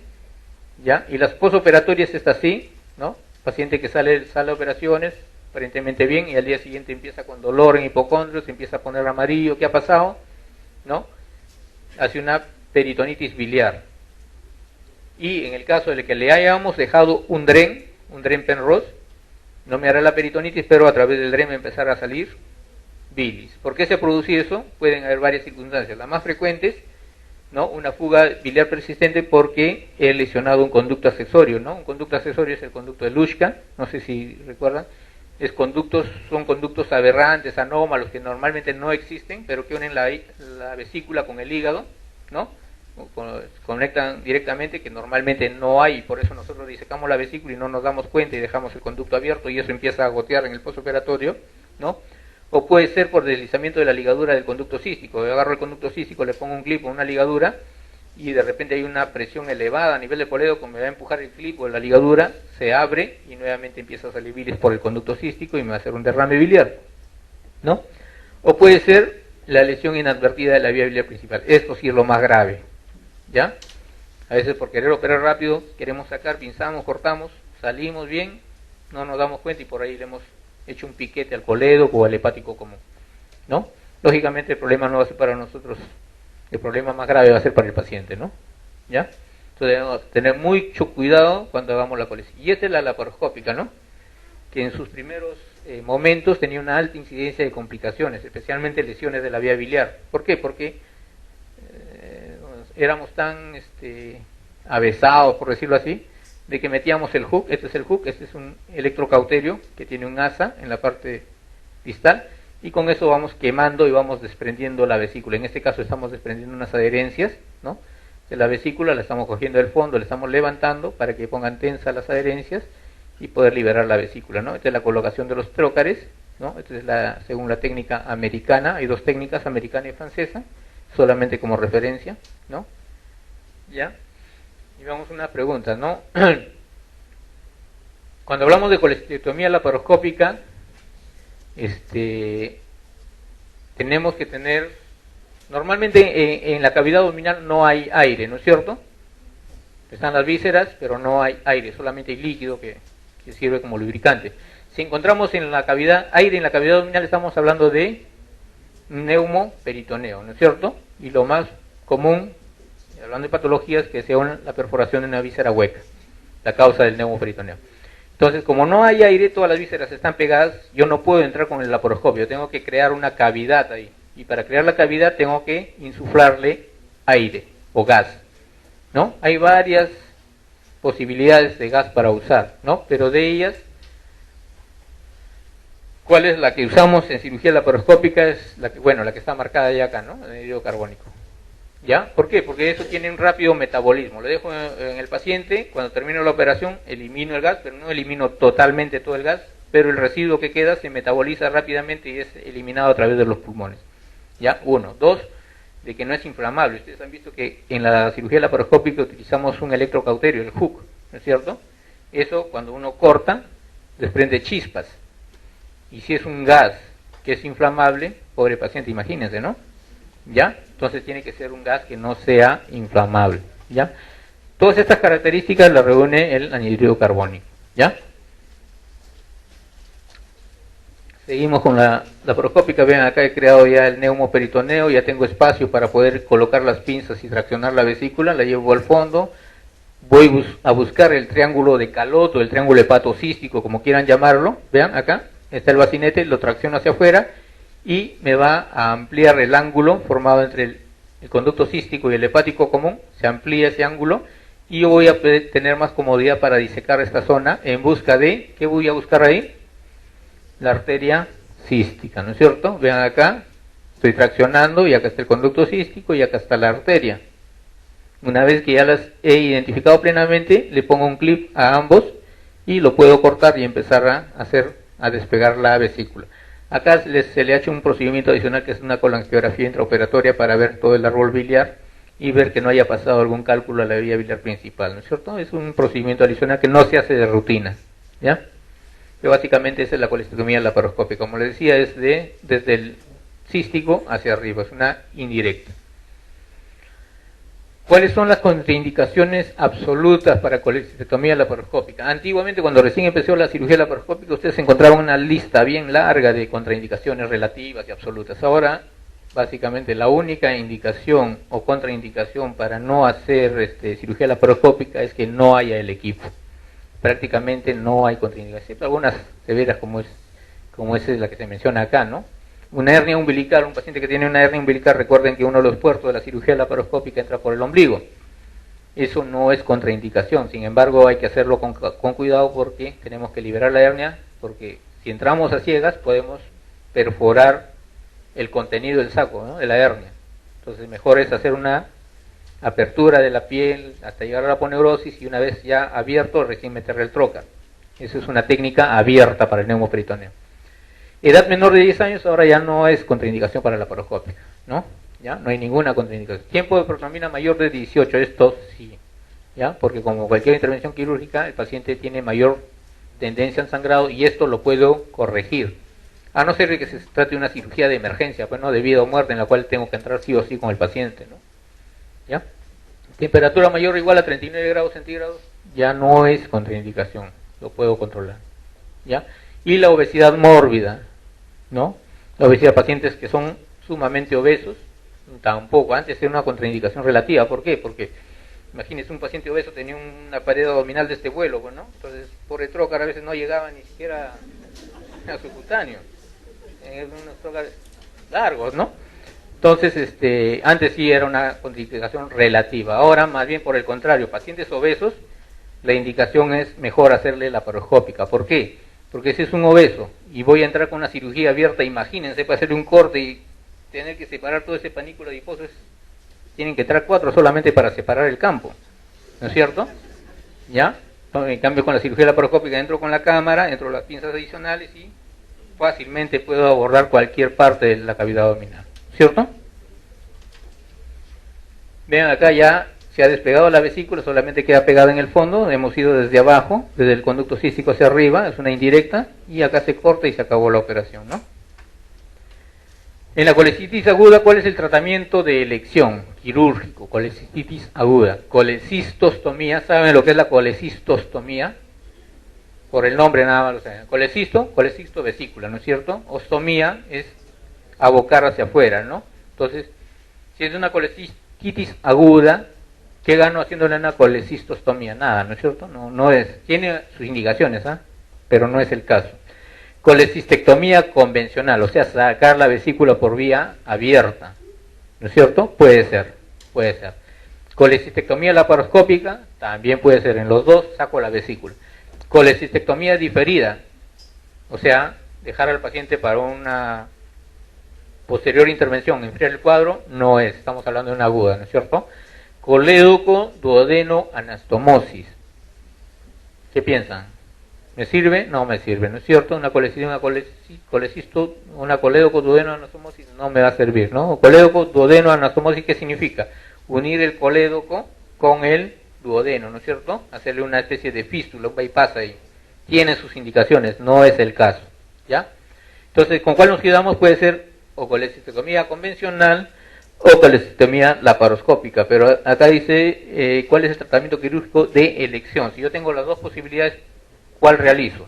¿ya? Y las posoperatorias es así, ¿no? Paciente que sale de operaciones, aparentemente bien, y al día siguiente empieza con dolor en hipocondrios, se empieza a poner amarillo, ¿qué ha pasado? ¿No? Hace una peritonitis biliar. Y en el caso de que le hayamos dejado un dren Penrose, no me hará la peritonitis, pero a través del dren me empezará a salir bilis. ¿Por qué se produce eso? Pueden haber varias circunstancias. Las más frecuentes, ¿no? Una fuga biliar persistente porque he lesionado un conducto accesorio, ¿no? Un conducto accesorio es el conducto de Luschka, no sé si recuerdan. Son conductos aberrantes, anómalos, que normalmente no existen, pero que unen la vesícula con el hígado, ¿no? Conectan directamente, que normalmente no hay, por eso nosotros disecamos la vesícula y no nos damos cuenta y dejamos el conducto abierto y eso empieza a gotear en el postoperatorio, ¿no? O puede ser por deslizamiento de la ligadura del conducto cístico. Yo agarro el conducto cístico, le pongo un clip o una ligadura y de repente hay una presión elevada a nivel de colédoco, me va a empujar el clip o la ligadura, se abre y nuevamente empieza a salir bilis por el conducto cístico y me va a hacer un derrame biliar, ¿no? O puede ser la lesión inadvertida de la vía biliar principal. Esto sí es lo más grave, ¿ya? A veces por querer operar rápido, queremos sacar, pinzamos, cortamos, salimos bien, no nos damos cuenta y por ahí le hemos hecho un piquete al colédoco o al hepático común, ¿no? Lógicamente el problema no va a ser para nosotros, el problema más grave va a ser para el paciente, ¿no? ¿Ya? Entonces debemos tener mucho cuidado cuando hagamos la colección. Y esta es la laparoscópica, ¿no? Que en sus primeros momentos tenía una alta incidencia de complicaciones, especialmente lesiones de la vía biliar. ¿Por qué? Porque éramos tan avesados, por decirlo así, de que metíamos el hook, este es un electrocauterio que tiene un asa en la parte distal, y con eso vamos quemando y vamos desprendiendo la vesícula. En este caso estamos desprendiendo unas adherencias, ¿no? De la vesícula, la estamos cogiendo del fondo, la estamos levantando para que pongan tensas las adherencias y poder liberar la vesícula, ¿no? Esta es la colocación de los trócares, ¿no? Esta es según la técnica americana, hay dos técnicas, americana y francesa, solamente como referencia, ¿no? ¿Ya? Y vamos a una pregunta, ¿no? Cuando hablamos de colecistectomía laparoscópica, tenemos que tener, normalmente en la cavidad abdominal no hay aire, ¿no es cierto? Están las vísceras, pero no hay aire, solamente hay líquido que sirve como lubricante. Si encontramos en la cavidad aire en la cavidad abdominal, estamos hablando de neumoperitoneo, ¿no es cierto? Y lo más común, hablando de patologías, que sea la perforación de una víscera hueca, la causa del neumoperitoneo. Entonces, como no hay aire, todas las vísceras están pegadas, yo no puedo entrar con el laparoscopio, tengo que crear una cavidad ahí. Y para crear la cavidad tengo que insuflarle aire o gas, ¿no? Hay varias posibilidades de gas para usar, ¿no? Pero de ellas, ¿cuál es la que usamos en cirugía laparoscópica? Es la que, bueno, la que está marcada ya acá, ¿no? El anhídrido carbónico. ¿Ya? ¿Por qué? Porque eso tiene un rápido metabolismo. Lo dejo en el paciente, cuando termino la operación, elimino el gas, pero no elimino totalmente todo el gas, pero el residuo que queda se metaboliza rápidamente y es eliminado a través de los pulmones. ¿Ya? 1. 2, de que no es inflamable. Ustedes han visto que en la cirugía laparoscópica utilizamos un electrocauterio, el hook, ¿no es cierto? Eso, cuando uno corta, desprende chispas. Y si es un gas que es inflamable, pobre paciente, imagínense, ¿no? ¿Ya? Entonces tiene que ser un gas que no sea inflamable, ¿ya? Todas estas características las reúne el anhídrido carbónico, ¿ya? Seguimos con la laparoscópica. Vean, acá he creado ya el neumoperitoneo, ya tengo espacio para poder colocar las pinzas y traccionar la vesícula, la llevo al fondo, voy a buscar el triángulo de Calot o el triángulo hepatocístico, como quieran llamarlo. Vean, acá está el bacinete, lo tracciono hacia afuera y me va a ampliar el ángulo formado entre el conducto cístico y el hepático común, se amplía ese ángulo y yo voy a tener más comodidad para disecar esta zona en busca de, ¿qué voy a buscar ahí? La arteria cística, ¿no es cierto? Vean acá, estoy traccionando y acá está el conducto cístico y acá está la arteria. Una vez que ya las he identificado plenamente, le pongo un clip a ambos y lo puedo cortar y empezar a despegar la vesícula. Acá se le ha hecho un procedimiento adicional que es una colangiografía intraoperatoria para ver todo el árbol biliar y ver que no haya pasado algún cálculo a la vía biliar principal, ¿no es cierto? Es un procedimiento adicional que no se hace de rutina, ¿ya? Pero básicamente esa es la colestectomía laparoscópica. Como les decía, es desde el cístico hacia arriba, es una indirecta. ¿Cuáles son las contraindicaciones absolutas para colestectomía laparoscópica? Antiguamente, cuando recién empezó la cirugía laparoscópica, ustedes encontraban una lista bien larga de contraindicaciones relativas y absolutas. Ahora, básicamente, la única indicación o contraindicación para no hacer cirugía laparoscópica es que no haya el equipo. Prácticamente no hay contraindicaciones, algunas severas como es la que se menciona acá, ¿no? Una hernia umbilical, un paciente que tiene una hernia umbilical, recuerden que uno de los puertos de la cirugía laparoscópica entra por el ombligo. Eso no es contraindicación, sin embargo hay que hacerlo con cuidado porque tenemos que liberar la hernia, porque si entramos a ciegas podemos perforar el contenido del saco, ¿no?, de la hernia. Entonces mejor es hacer una apertura de la piel hasta llegar a la aponeurosis y una vez ya abierto recién meterle el trocar. Esa es una técnica abierta para el neumoperitoneo. Edad menor de 10 años ahora ya no es contraindicación para la laparoscópica, ¿no? Ya no hay ninguna contraindicación. Tiempo de protonamina mayor de 18, esto sí, ¿ya? Porque como cualquier intervención quirúrgica, el paciente tiene mayor tendencia al sangrado y esto lo puedo corregir. A no ser que se trate de una cirugía de emergencia, pues no, de vida o muerte, en la cual tengo que entrar sí o sí con el paciente, ¿no? ¿Ya? Temperatura mayor o igual a 39 grados centígrados ya no es contraindicación, lo puedo controlar, ¿ya? Y la obesidad mórbida, ¿no? La obesidad, pacientes que son sumamente obesos, tampoco, antes era una contraindicación relativa. ¿Por qué? Porque imagínense, un paciente obeso tenía una pared abdominal de este vuelo, ¿no? Entonces por el trocar a veces no llegaba ni siquiera a su cutáneo, unos trocares largos, ¿no? Entonces, antes sí era una contraindicación relativa, ahora más bien por el contrario, pacientes obesos, la indicación es mejor hacerle laparoscópica. ¿Por qué? Porque si es un obeso y voy a entrar con una cirugía abierta, imagínense, para hacerle un corte y tener que separar todo ese panículo adiposo, tienen que entrar 4 solamente para separar el campo, ¿no es cierto? ¿Ya? En cambio con la cirugía laparoscópica entro con la cámara, entro las pinzas adicionales y fácilmente puedo abordar cualquier parte de la cavidad abdominal, ¿cierto? Vean acá ya se ha despegado la vesícula, solamente queda pegada en el fondo, hemos ido desde abajo, desde el conducto cístico hacia arriba, es una indirecta, y acá se corta y se acabó la operación, ¿no? En la colecistitis aguda, ¿cuál es el tratamiento de elección quirúrgico? Colecistitis aguda. Colecistostomía, ¿saben lo que es la colecistostomía? Por el nombre nada más lo saben. Colecisto vesícula, ¿no es cierto? Ostomía es abocar hacia afuera, ¿no? Entonces, si es una colecistitis aguda, ¿qué gano haciéndole una colecistostomía? Nada, ¿no es cierto? No es. Tiene sus indicaciones, ¿ah? Pero no es el caso. Colecistectomía convencional, o sea, sacar la vesícula por vía abierta, ¿no es cierto? Puede ser. Colecistectomía laparoscópica, también puede ser. En los dos saco la vesícula. Colecistectomía diferida, o sea, dejar al paciente para una posterior intervención, enfriar el cuadro, no es. Estamos hablando de una aguda, ¿no es cierto? Colédoco duodeno anastomosis. ¿Qué piensan? ¿Me sirve? No me sirve, ¿no es cierto? Una colédoco duodeno anastomosis no me va a servir, ¿no? Colédoco duodeno anastomosis, ¿qué significa? Unir el colédoco con el duodeno, ¿no es cierto? Hacerle una especie de fístula, un bypass ahí. Tiene sus indicaciones, no es el caso, ¿ya? Entonces, ¿con cuál nos quedamos? Puede ser o colecistectomía convencional o colecistectomía laparoscópica, pero acá dice cuál es el tratamiento quirúrgico de elección. Si yo tengo las dos posibilidades, ¿cuál realizo?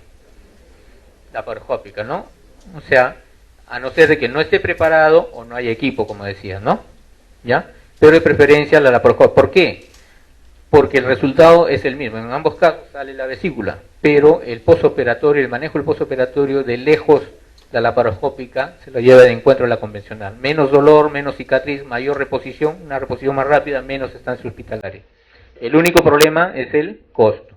Laparoscópica, ¿no? O sea, a no ser de que no esté preparado o no hay equipo, como decía, ¿no? ¿Ya? Pero de preferencia la laparoscópica. ¿Por qué? Porque el resultado es el mismo. En ambos casos sale la vesícula, pero el postoperatorio, el manejo del postoperatorio de lejos, la laparoscópica se lo lleva de encuentro a la convencional. Menos dolor, menos cicatriz, mayor reposición, una reposición más rápida, menos estancia hospitalaria. El único problema es el costo.